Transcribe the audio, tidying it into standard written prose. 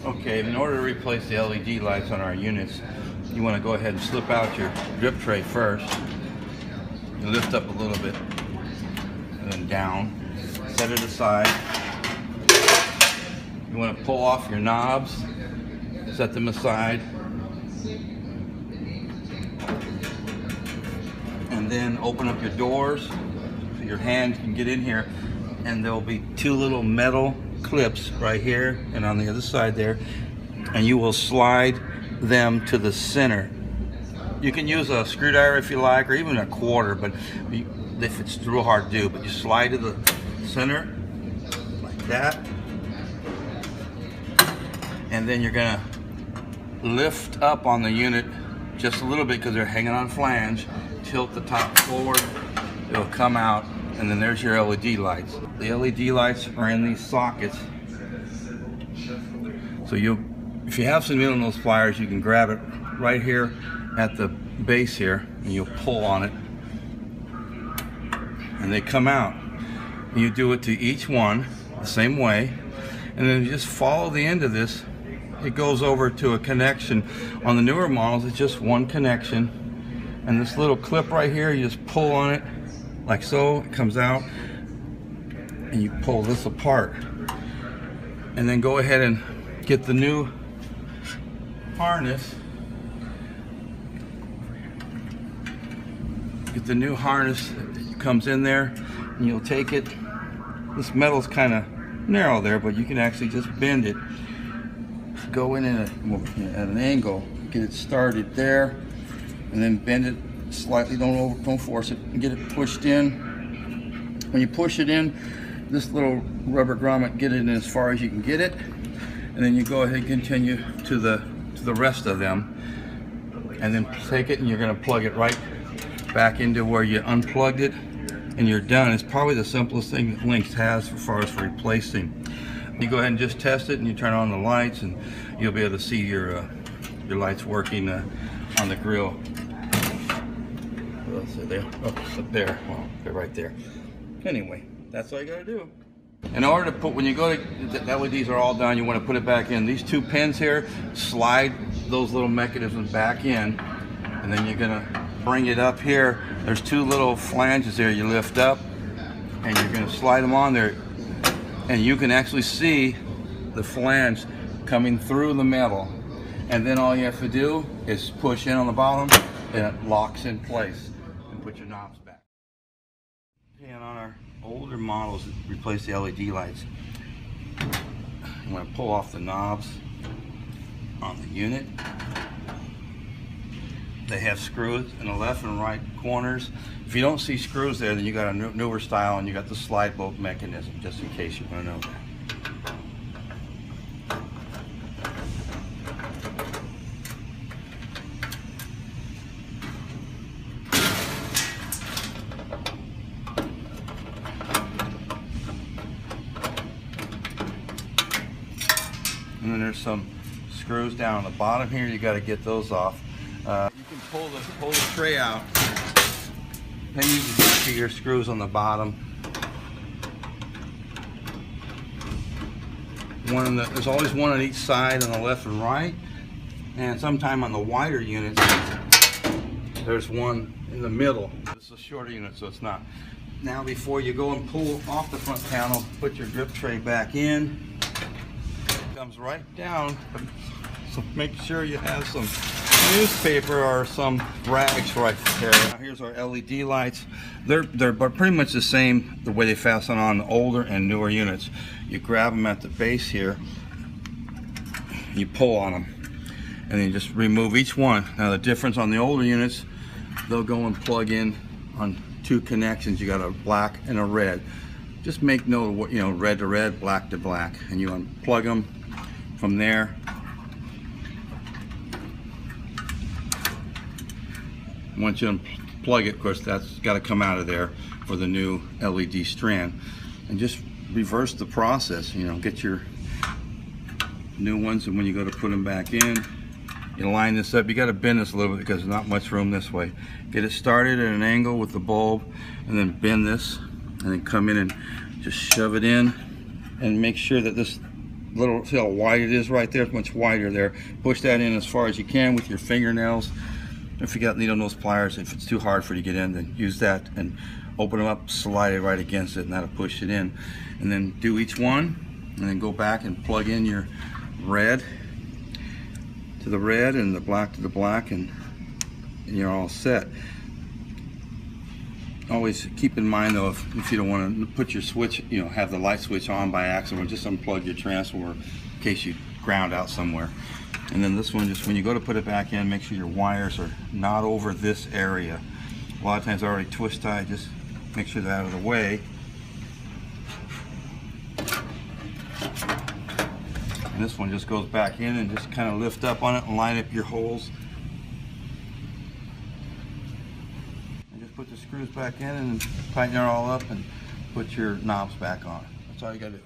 Okay, in order to replace the LED lights on our units, you want to go ahead and slip out your drip tray first. You lift up a little bit and then down. Set it aside. You want to pull off your knobs, set them aside, and then open up your doors so your hand can get in here, and there'll be two little metal clips right here and on the other side there, and you will slide them to the center. You can use a screwdriver if you like, or even a quarter, but if it's real hard to do, but you slide to the center like that, and then you're gonna lift up on the unit just a little bit because they're hanging on flange. Tilt the top forward, it'll come out, and then there's your LED lights. The LED lights are in these sockets. So if you have some needle nose pliers, you can grab it right here at the base here, and you'll pull on it, and they come out. And you do it to each one the same way, and then you just follow the end of this. It goes over to a connection. On the newer models, it's just one connection, and this little clip right here, you just pull on it like so, it comes out, and you pull this apart, and then go ahead and get the new harness. Get the new harness that comes in there, and you'll take it. This metal's kind of narrow there, but you can actually just bend it. Go in at an angle, get it started there, and then bend it slightly. Don't force it, and get it pushed in. When you push it in, this little rubber grommet, get it in as far as you can get it, and then you go ahead and continue to the rest of them, and then take it, and you're going to plug it right back into where you unplugged it, and you're done. It's probably the simplest thing that Lynx has as far as replacing. You go ahead and just test it, and you turn on the lights, and you'll be able to see your lights working on the grill. So there, up there, well, they're right there. Anyway, that's all you gotta do. In order to put, when you go to, the LEDs are all done, you want to put it back in. These two pins here, slide those little mechanisms back in, and then you're gonna bring it up here. There's two little flanges there you lift up, and you're gonna slide them on there, and you can actually see the flange coming through the metal. And then all you have to do is push in on the bottom, and it locks in place, and put your knobs back. And on our older models that replace the LED lights, I'm going to pull off the knobs on the unit. They have screws in the left and right corners. If you don't see screws there, then you got a newer style, and you got the slide bolt mechanism, just in case you want to know that. And then there's some screws down on the bottom here. You got to get those off. You can pull the tray out. Then you can see your screws on the bottom. There's always one on each side, on the left and right. And sometime on the wider units, there's one in the middle. This is a shorter unit, so it's not. Now, before you go and pull off the front panel, put your drip tray back in. Comes right down, so make sure you have some newspaper or some rags right there. Now here's our LED lights. They're pretty much the same the way they fasten on the older and newer units. You grab them at the base here, you pull on them, and then you just remove each one. Now the difference on the older units, they'll go and plug in on two connections. You got a black and a red. Just make note of what, you know, red to red, black to black, and you unplug them from there. Once you unplug it, of course, that's got to come out of there for the new LED strand. And just reverse the process, you know, get your new ones, and when you go to put them back in, you line this up. You got to bend this a little bit because there's not much room this way. Get it started at an angle with the bulb, and then bend this, and then come in and just shove it in, and make sure that this little, see how wide it is right there? It's much wider there. Push that in as far as you can with your fingernails. If you got needle nose pliers, if it's too hard for you to get in, then use that and open them up, slide it right against it, and that'll push it in. And then do each one, and then go back and plug in your red to the red and the black to the black, and you're all set. Always keep in mind though, if you don't want to put your switch, have the light switch on by accident, just unplug your transformer in case you ground out somewhere. And then this one, just when you go to put it back in, make sure your wires are not over this area. A lot of times they're already twist tied, just make sure they're out of the way. And this one just goes back in and just kind of lift up on it and line up your holes. And just put the screws back in and tighten it all up and put your knobs back on. That's all you gotta do.